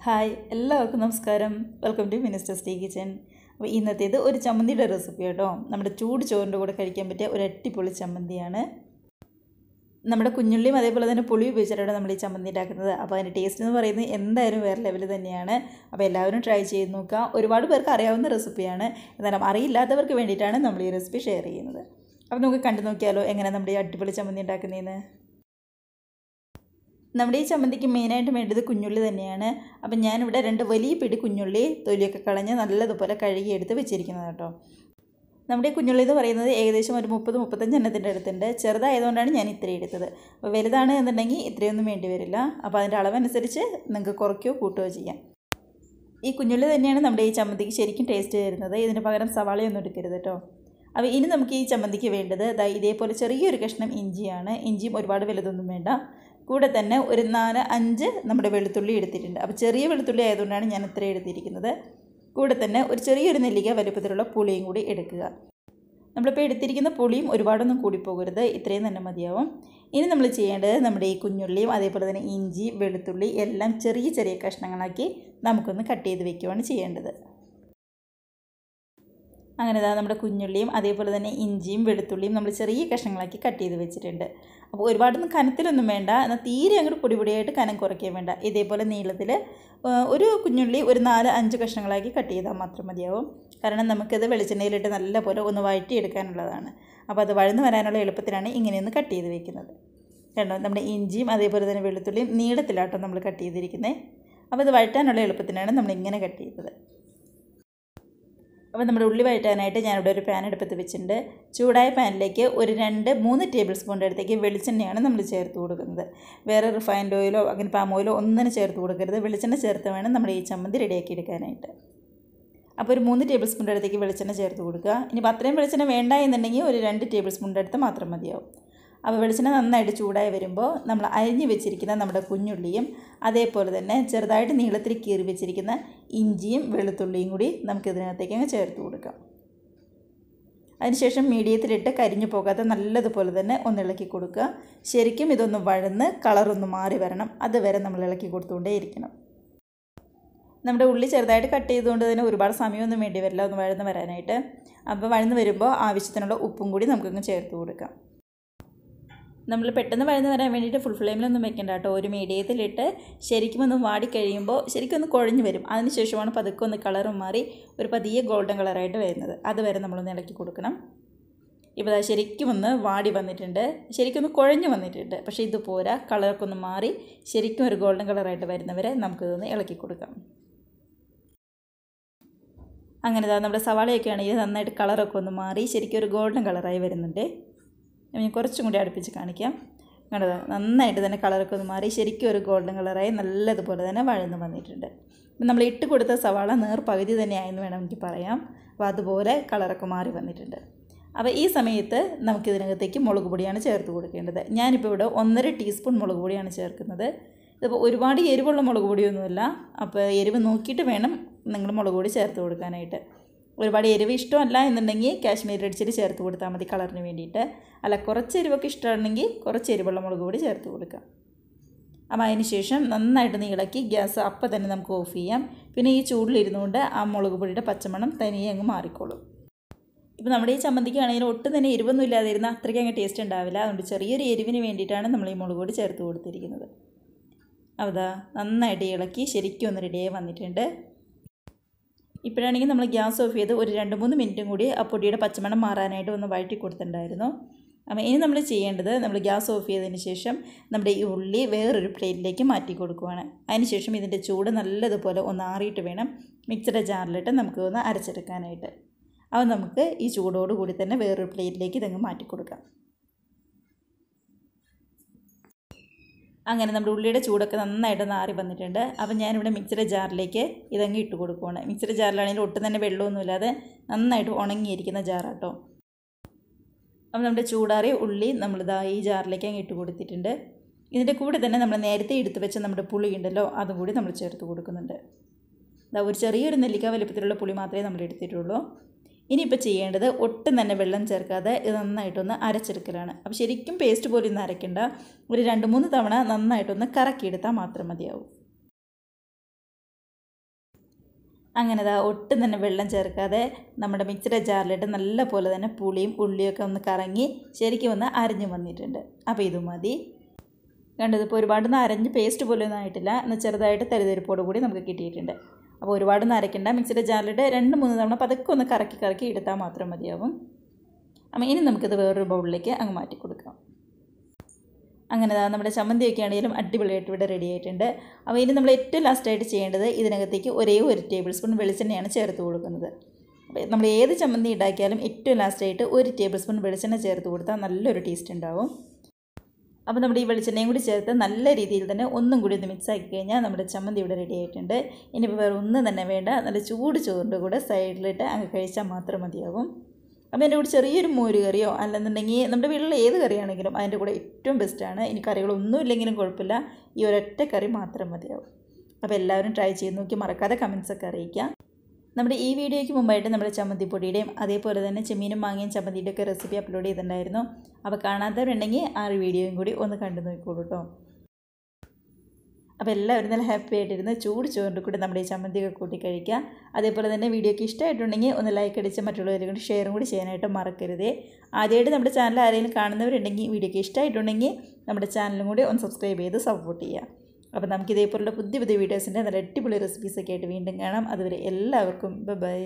Hi എല്ലാവർക്കും നമസ്കാരം. Welcome to minister stay kitchen. അപ്പോൾ ഇന്നത്തേത് ഒരു ചമ്മന്തിയുടെ റെസിപ്പി കേട്ടോ. നമ്മുടെ ചൂട് ചോറിൻ്റെ കൂടെ കഴിക്കാൻ പറ്റിയ ഒരു അടിപൊളി ചമ്മന്തിയാണ്. നമ്മുടെ കുഞ്ഞുള്ളിയും അതേപോലെ തന്നെ പുളി ഉപയോഗിച്ചിട്ടാണ് നമ്മൾ ഈ ചമ്മന്തി ഉണ്ടാക്കുന്നത്. അപ്പോൾ അതിൻ്റെ ടേസ്റ്റ് എന്ന് പറയുന്നത് എന്തായാലും വേറെ ലെവൽ തന്നെയാണ്. അപ്പോൾ എല്ലാവരും ട്രൈ ചെയ്ത് നോക്കുക. ഒരുപാട് പേർക്ക് അറിയാവുന്ന റെസിപ്പിയാണ്, എന്നാലും അറിയില്ലാത്തവർക്ക് വേണ്ടിയിട്ടാണ് നമ്മൾ ഈ റെസിപ്പി ഷെയർ ചെയ്യുന്നത്. അപ്പോൾ നമുക്ക് കണ്ടു നോക്കിയാലോ എങ്ങനെ നമ്മുടെ ഈ അടിപൊളി ചമ്മന്തി ഉണ്ടാക്കുന്നതെന്ന്. നമ്മുടെ ഈ ചമ്മന്തിക്ക് മെയിനായിട്ട് വേണ്ടത് കുഞ്ഞുള്ളി തന്നെയാണ്. അപ്പം ഞാനിവിടെ 2 വലിയ പിടി കുഞ്ഞുള്ളി തൊലിയൊക്കെ കളഞ്ഞ് നല്ലതുപോലെ കഴുകിയെടുത്ത് വെച്ചിരിക്കുന്നത് കേട്ടോ. നമ്മുടെ ഈ കുഞ്ഞുള്ളി എന്ന് പറയുന്നത് ഏകദേശം ഒരു 30-35 എണ്ണത്തിൻ്റെ അടുത്തുണ്ട്. ചെറുതായതുകൊണ്ടാണ് ഞാൻ ഇത്രയും എടുത്തത്. അപ്പോൾ വലുതാണ് എന്നുണ്ടെങ്കിൽ ഇത്രയൊന്നും വേണ്ടി വരില്ല. അപ്പോൾ അതിൻ്റെ അളവനുസരിച്ച് നിങ്ങൾക്ക് കുറയ്ക്കുകയോ കൂട്ടുകയോ ചെയ്യാം. ഈ കുഞ്ഞുള്ളി തന്നെയാണ് നമ്മുടെ ഈ ചമ്മന്തിക്ക് ശരിക്കും ടേസ്റ്റ് തരുന്നത്. ഇതിന് പകരം സവാളയൊന്നും എടുക്കരുത് കേട്ടോ. അപ്പോൾ ഇനി നമുക്ക് ഈ ചമ്മന്തിക്ക് വേണ്ടത് ഇതേപോലെ ചെറിയൊരു കഷ്ണം ഇഞ്ചിയാണ്. ഇഞ്ചിയും ഒരുപാട് വലുതൊന്നും വേണ്ട. കൂടെ തന്നെ ഒരു 4-5 നമ്മുടെ വെളുത്തുള്ളി എടുത്തിട്ടുണ്ട്. അപ്പോൾ ചെറിയ വെളുത്തുള്ളി ആയതുകൊണ്ടാണ് ഞാൻ ഇത്രയും എടുത്തിരിക്കുന്നത്. കൂടെ തന്നെ ഒരു ചെറിയൊരു നെല്ലിക്ക വലുപ്പത്തിലുള്ള പുളിയും കൂടി എടുക്കുക. നമ്മളിപ്പോൾ എടുത്തിരിക്കുന്ന പുളിയും ഒരുപാടൊന്നും കൂടിപ്പോകരുത്, ഇത്രയും തന്നെ മതിയാവും. ഇനി നമ്മൾ ചെയ്യേണ്ടത് നമ്മുടെ ഈ കുഞ്ഞുള്ളിയും അതേപോലെ തന്നെ ഇഞ്ചി വെളുത്തുള്ളി എല്ലാം ചെറിയ ചെറിയ കഷ്ണങ്ങളാക്കി നമുക്കൊന്ന് കട്ട് ചെയ്ത് വെക്കുകയാണ് ചെയ്യേണ്ടത്. അങ്ങനെ നമ്മുടെ കുഞ്ഞുള്ളിയും അതേപോലെ തന്നെ ഇഞ്ചിയും വെളുത്തുള്ളിയും നമ്മൾ ചെറിയ കഷ്ണങ്ങളാക്കി കട്ട് ചെയ്ത് വെച്ചിട്ടുണ്ട്. അപ്പോൾ ഒരുപാടൊന്നും കനത്തിലൊന്നും വേണ്ട, എന്നാൽ തീരെ അങ്ങോട്ട് പൊടിയായിട്ട് കനം കുറയ്ക്കാൻ വേണ്ട. ഇതേപോലെ നീളത്തിൽ ഒരു കുഞ്ഞുള്ളി ഒരു 4-5 കഷ്ണങ്ങളാക്കി കട്ട് ചെയ്താൽ മാത്രം മതിയാവും. കാരണം നമുക്കത് വെളിച്ചെണ്ണയിലിട്ട് നല്ലപോലെ ഒന്ന് വഴറ്റിയെടുക്കാനുള്ളതാണ്. അപ്പോൾ അത് വഴന്ന് വരാനുള്ള എളുപ്പത്തിനാണ് ഇങ്ങനെയൊന്ന് കട്ട് ചെയ്ത് വെക്കുന്നത്. കണ്ടോ, നമ്മുടെ ഇഞ്ചിയും അതേപോലെ തന്നെ വെളുത്തുള്ളിയും നീളത്തിലാട്ടോ നമ്മൾ കട്ട് ചെയ്തിരിക്കുന്നത്. അപ്പോൾ ഇത് വഴറ്റാനുള്ള എളുപ്പത്തിനാണ് നമ്മളിങ്ങനെ കട്ട് ചെയ്തത്. അപ്പോൾ നമ്മുടെ ഉള്ളി വഴറ്റാനായിട്ട് ഞാനിവിടെ ഒരു പാൻ അടുപ്പത്ത് വെച്ചിട്ടുണ്ട്. ചൂടായ പാനിലേക്ക് ഒരു 2-3 ടേബിൾ സ്പൂണിൻ്റെ അടുത്തേക്ക് വെളിച്ചെണ്ണയാണ് നമ്മൾ ചേർത്ത് കൊടുക്കുന്നത്. വേറെ റിഫൈൻഡ് ഓയിലോ അങ്ങനെ പാം ഓയിലോ ഒന്നിനും ചേർത്ത് കൊടുക്കരുത്. വെളിച്ചെണ്ണ ചേർത്ത് വേണം നമ്മൾ ഈ ചമ്മന്തി റെഡിയാക്കി എടുക്കാനായിട്ട്. അപ്പോൾ ഒരു 3 ടേബിൾ സ്പൂണിൻ്റെ അടുത്തേക്ക് വെളിച്ചെണ്ണ ചേർത്ത് കൊടുക്കുക. ഇനി അത്രയും വെളിച്ചെണ്ണ വേണ്ട എന്നുണ്ടെങ്കിൽ ഒരു 2 ടേബിൾ സ്പൂണിൻ്റെ അടുത്ത് മാത്രം മതിയാവും. അപ്പോൾ വെളിച്ചെണ്ണ നന്നായിട്ട് ചൂടായി വരുമ്പോൾ നമ്മൾ അരിഞ്ഞ് വെച്ചിരിക്കുന്ന നമ്മുടെ കുഞ്ഞുള്ളിയും അതേപോലെ തന്നെ ചെറുതായിട്ട് നീളത്തിൽ കീറി വെച്ചിരിക്കുന്ന ഇഞ്ചിയും വെളുത്തുള്ളിയും കൂടി നമുക്കിതിനകത്തേക്ക് അങ്ങ് ചേർത്ത് കൊടുക്കാം. അതിനുശേഷം മീഡിയത്തിലിട്ട് കരിഞ്ഞു പോകാതെ നല്ലതുപോലെ തന്നെ ഒന്ന് ഇളക്കി കൊടുക്കുക. ശരിക്കും ഇതൊന്ന് വഴന്ന് കളറൊന്ന് മാറി വരണം, അതുവരെ നമ്മൾ ഇളക്കി കൊടുത്തുകൊണ്ടേ ഇരിക്കണം. നമ്മുടെ ഉള്ളി ചെറുതായിട്ട് കട്ട് ചെയ്തുകൊണ്ട് തന്നെ ഒരുപാട് സമയമൊന്നും വേണ്ടി വരില്ല ഒന്ന് വഴന്ന് വരാനായിട്ട്. അപ്പോൾ വഴന്ന് വരുമ്പോൾ ആവശ്യത്തിനുള്ള ഉപ്പും കൂടി നമുക്കങ്ങ് ചേർത്ത് കൊടുക്കാം. നമ്മൾ പെട്ടെന്ന് വഴന്ന് വരാൻ വേണ്ടിയിട്ട് ഫുൾ ഫ്ലെയിമിലൊന്നും വെക്കേണ്ട കേട്ടോ. ഒരു മീഡിയത്തിലിട്ട് ശരിക്കും ഒന്ന് വാടിക്കഴിയുമ്പോൾ ശരിക്കും ഒന്ന് കുഴഞ്ഞ് വരും. അതിനുശേഷമാണ് പതുക്കെ ഒന്ന് കളറും മാറി ഒരു പതിയെ ഗോൾഡൻ കളറായിട്ട് വരുന്നത്. അതുവരെ നമ്മളൊന്ന് ഇളക്കി കൊടുക്കണം. ഇപ്പോൾ ശരിക്കും ഒന്ന് വാടി വന്നിട്ടുണ്ട്, ശരിക്കും ഒന്ന് കുഴഞ്ഞ് വന്നിട്ടുണ്ട്. പക്ഷേ ഇത് പോരാ, കളറൊക്കെ ഒന്ന് മാറി ശരിക്കും ഒരു ഗോൾഡൻ കളറായിട്ട് വരുന്നവരെ നമുക്കിതൊന്ന് ഇളക്കി കൊടുക്കാം. അങ്ങനെ നമ്മുടെ സവാളയൊക്കെ ആണെങ്കിൽ നന്നായിട്ട് കളറൊക്കെ ഒന്ന് മാറി ശരിക്കും ഒരു ഗോൾഡൻ കളറായി വരുന്നുണ്ട്. ഞാൻ കുറച്ചും കൂടി അടുപ്പിച്ച് കാണിക്കാം. കണ്ടത് നന്നായിട്ട് തന്നെ കളറൊക്കെ ഒന്ന് മാറി ശരിക്കും ഒരു ഗോൾഡൻ കളറായി നല്ലതുപോലെ തന്നെ വഴന്ന് വന്നിട്ടുണ്ട്. നമ്മൾ ഇട്ട് കൊടുത്ത സവാള പകുതി തന്നെയായെന്ന് വേണം എനിക്ക് പറയാം. അപ്പോൾ അതുപോലെ കളറൊക്കെ മാറി വന്നിട്ടുണ്ട്. അപ്പോൾ ഈ സമയത്ത് നമുക്കിതിനകത്തേക്ക് മുളക് പൊടിയാണ് ചേർത്ത് കൊടുക്കേണ്ടത്. ഞാനിപ്പോൾ ഇവിടെ 1.5 ടീസ്പൂൺ മുളക് പൊടിയാണ് ചേർക്കുന്നത്. ഇതിപ്പോൾ ഒരുപാട് എരിവുള്ള മുളക് പൊടിയൊന്നുമില്ല. അപ്പോൾ എരിവ് നോക്കിയിട്ട് വേണം നിങ്ങൾ മുളക് പൊടി ചേർത്ത് കൊടുക്കാനായിട്ട്. ഒരുപാട് എരിവ് ഇഷ്ടമല്ല എന്നുണ്ടെങ്കിൽ കാശ്മീരി റെഡ് ചില്ലി ചേർത്ത് കൊടുത്താൽ മതി കളറിന് വേണ്ടിയിട്ട്. അല്ല, കുറച്ച് എരിവൊക്കെ ഇഷ്ടമാണെങ്കിൽ കുറച്ച് എരിവുള്ള മുളക് പൊടി ചേർത്ത് കൊടുക്കാം. അപ്പോൾ അതിന് ശേഷം നന്നായിട്ട് ഇളക്കി ഗ്യാസ് അപ്പം തന്നെ നമുക്ക് ഓഫ് ചെയ്യാം. പിന്നെ ഈ ചൂടിലിരുന്നുകൊണ്ട് ആ മുളക് പൊടിയുടെ പച്ചമണം തനിയെ അങ്ങ് മാറിക്കോളും. ഇപ്പോൾ നമ്മുടെ ഈ ചമ്മന്തിക്കാണെങ്കിൽ ഒട്ടും തന്നെ എരിവൊന്നും ഇല്ലാതിരുന്നാൽ അത്രയ്ക്ക് അങ്ങ് ടേസ്റ്റ് ഉണ്ടാവില്ല. അതുകൊണ്ട് ചെറിയൊരു എരിവിന് വേണ്ടിയിട്ടാണ് നമ്മൾ ഈ മുളക് പൊടി ചേർത്ത് കൊടുത്തിരിക്കുന്നത്. അതാ നന്നായിട്ട് ഇളക്കി ശരിക്കും ഒന്ന് റെഡിയായി വന്നിട്ടുണ്ട്. ഇപ്പോഴാണെങ്കിൽ നമ്മൾ ഗ്യാസ് ഓഫ് ചെയ്ത് ഒരു 2-3 മിനിറ്റും കൂടി ആ പൊടിയുടെ പച്ചമണം മാറാനായിട്ട് ഒന്ന് വഴറ്റി കൊടുത്തിട്ടുണ്ടായിരുന്നു. അപ്പോൾ ഇനി നമ്മൾ ചെയ്യേണ്ടത് നമ്മൾ ഗ്യാസ് ഓഫ് ചെയ്തതിന് ശേഷം നമ്മുടെ ഈ ഉള്ളി വേറൊരു പ്ലേറ്റിലേക്ക് മാറ്റി കൊടുക്കുകയാണ്. അതിനുശേഷം ഇതിൻ്റെ ചൂട് നല്ലതുപോലെ ഒന്ന് ആറിയിട്ട് വേണം മിക്സിയുടെ ജാറിലിട്ട് നമുക്ക് ഒന്ന് അരച്ചെടുക്കാനായിട്ട്. അപ്പോൾ നമുക്ക് ഈ ചൂടോടുകൂടി തന്നെ വേറൊരു പ്ലേറ്റിലേക്ക് ഇതങ്ങ് മാറ്റി കൊടുക്കാം. അങ്ങനെ നമ്മുടെ ഉള്ളിയുടെ ചൂടൊക്കെ നന്നായിട്ട് നാറി വന്നിട്ടുണ്ട്. അപ്പോൾ ഞാനിവിടെ മിക്സിയുടെ ജാറിലേക്ക് ഇതങ്ങ് ഇട്ട് കൊടുക്കുകയാണ്. മിക്സിയുടെ ജാറിലാണെങ്കിൽ ഒട്ടും തന്നെ വെള്ളമൊന്നുമില്ലാതെ നന്നായിട്ട് ഉണങ്ങിയിരിക്കുന്ന ജാറാട്ടോ. അപ്പോൾ നമ്മുടെ ചൂടാറിയ ഉള്ളി നമ്മളിതാ ഈ ജാറിലേക്ക് അങ്ങ് ഇട്ട് കൊടുത്തിട്ടുണ്ട്. ഇതിൻ്റെ കൂടെ തന്നെ നമ്മൾ നേരത്തെ എടുത്ത് വെച്ച നമ്മുടെ പുളി ഉണ്ടല്ലോ അതും കൂടി നമ്മൾ ചേർത്ത് കൊടുക്കുന്നുണ്ട്. ഒരു ചെറിയൊരു നെല്ലിക്ക വലുപ്പത്തിലുള്ള പുളി മാത്രമേ നമ്മൾ എടുത്തിട്ടുള്ളൂ. ഇനിയിപ്പോൾ ചെയ്യേണ്ടത് ഒട്ടും തന്നെ വെള്ളം ചേർക്കാതെ ഇത് നന്നായിട്ടൊന്ന് അരച്ചെടുക്കലാണ്. അപ്പോൾ ശരിക്കും പേസ്റ്റ് പോലെ ഒന്നും അരയ്ക്കേണ്ട, ഒരു 2-3 തവണ നന്നായിട്ടൊന്ന് കറക്കിയെടുത്താൽ മാത്രം മതിയാവും. അങ്ങനെ ഒട്ടും തന്നെ വെള്ളം ചേർക്കാതെ നമ്മുടെ മിക്സിയുടെ ജാറിലിട്ട് നല്ല പോലെ തന്നെ പുളിയും ഉള്ളിയൊക്കെ ഒന്ന് കറങ്ങി ശരിക്കും ഒന്ന് അരഞ്ഞു വന്നിട്ടുണ്ട്. അപ്പോൾ ഇത് മതി. കണ്ടതിപ്പോൾ ഒരുപാടൊന്നും അരഞ്ഞ് പേസ്റ്റ് പോലെയൊന്നും ആയിട്ടില്ല, എന്നാൽ ചെറുതായിട്ട് തരിതരിപ്പോട് കൂടി നമുക്ക് കിട്ടിയിട്ടുണ്ട്. അപ്പോൾ ഒരുപാടൊന്നും അരയ്ക്കേണ്ട. മിക്സിയുടെ ജാറിലിട്ട് 2-3 തവണ പതുക്കെ ഒന്ന് കറക്കി എടുത്താൽ മാത്രം മതിയാവും. അപ്പോൾ ഇനി നമുക്കിത് വേറൊരു ബൗളിലേക്ക് അങ്ങ് മാറ്റി കൊടുക്കാം. അങ്ങനെ നമ്മുടെ ചമ്മന്തിയൊക്കെ ആണെങ്കിലും അടിപൊളിയായിട്ട് ഇവിടെ റെഡി ആയിട്ടുണ്ട്. അപ്പോൾ ഇനി നമ്മൾ ഏറ്റവും ലാസ്റ്റായിട്ട് ചെയ്യേണ്ടത് ഇതിനകത്തേക്ക് ഒരേ 1 ടേബിൾ സ്പൂൺ വെളിച്ചെണ്ണയാണ് ചേർത്ത് കൊടുക്കുന്നത്. അപ്പോൾ നമ്മൾ ഏത് ചമ്മന്തി ഉണ്ടാക്കിയാലും ഏറ്റവും ലാസ്റ്റായിട്ട് 1 ടേബിൾ സ്പൂൺ വെളിച്ചെണ്ണ ചേർത്ത് കൊടുത്താൽ നല്ലൊരു ടേസ്റ്റ് ഉണ്ടാവും. അപ്പോൾ നമ്മുടെ ഈ വെളിച്ചെണ്ണയും കൂടി ചേർത്ത് നല്ല രീതിയിൽ തന്നെ ഒന്നും കൂടി ഒന്ന് മിക്സ് ആക്കി കഴിഞ്ഞാൽ നമ്മുടെ ചമ്മന്തി ഇവിടെ റെഡി ആയിട്ടുണ്ട്. ഇനിയിപ്പോൾ വേറെ ഒന്നും തന്നെ വേണ്ട, നല്ല ചൂട് ചോറിൻ്റെ കൂടെ സൈഡിലിട്ട് അങ്ങ് കഴിച്ചാൽ മാത്രം മതിയാവും. അപ്പോൾ എൻ്റെ കൂടെ ചെറിയൊരു മോര് കറിയോ അല്ലെന്നുണ്ടെങ്കിൽ നമ്മുടെ വീട്ടിലുള്ള ഏത് കറിയാണെങ്കിലും അതിൻ്റെ കൂടെ ഏറ്റവും ബെസ്റ്റാണ്. ഇനി കറികളൊന്നും ഇല്ലെങ്കിലും കുഴപ്പമില്ല, ഈ ഒരൊറ്റ കറി മാത്രം മതിയാവും. അപ്പോൾ എല്ലാവരും ട്രൈ ചെയ്ത് നോക്കി മറക്കാതെ കമൻസൊക്കെ അറിയിക്കുക. നമ്മുടെ ഈ വീഡിയോയ്ക്ക് മുമ്പായിട്ട് നമ്മുടെ ചമ്മന്തിപ്പൊടിയുടെയും അതേപോലെ തന്നെ ചെമ്മീനും മാങ്ങയും ചമ്മന്തിയുടെയൊക്കെ റെസിപ്പി അപ്ലോഡ് ചെയ്തിട്ടുണ്ടായിരുന്നു. അപ്പോൾ കാണാത്തവരുണ്ടെങ്കിൽ ആ ഒരു വീഡിയോയും കൂടി ഒന്ന് കണ്ടു നോക്കിക്കോളൂ കേട്ടോ. അപ്പോൾ എല്ലാവരും നല്ല ഹാപ്പി ആയിട്ടിരുന്ന് ചൂട് ചോറിൻ്റെ കൂടി നമ്മുടെ ഈ ചമ്മന്തിയൊക്കെ കൂട്ടി കഴിക്കുക. അതേപോലെ തന്നെ വീഡിയോയ്ക്ക് ഇഷ്ടമായിട്ടുണ്ടെങ്കിൽ ഒന്ന് ലൈക്ക് അടിച്ച് മറ്റുള്ളവരെ കൊണ്ട് ഷെയറും കൂടി ചെയ്യാനായിട്ട് മറക്കരുതേ. ആദ്യമായിട്ട് നമ്മുടെ ചാനൽ ആരെങ്കിലും കാണുന്നവരുണ്ടെങ്കിൽ വീഡിയോയ്ക്ക് ഇഷ്ടമായിട്ടുണ്ടെങ്കിൽ നമ്മുടെ ചാനലും കൂടി ഒന്ന് സബ്സ്ക്രൈബ് ചെയ്ത് സപ്പോർട്ട് ചെയ്യുക. അപ്പോൾ നമുക്ക് ഇതേപോലുള്ള പുതിയ വീഡിയോസിൻ്റെ നല്ല അടിപൊളി റെസിപ്പീസൊക്കെ ആയിട്ട് വീണ്ടും കാണാം. അതുവരെ എല്ലാവർക്കും ബൈ.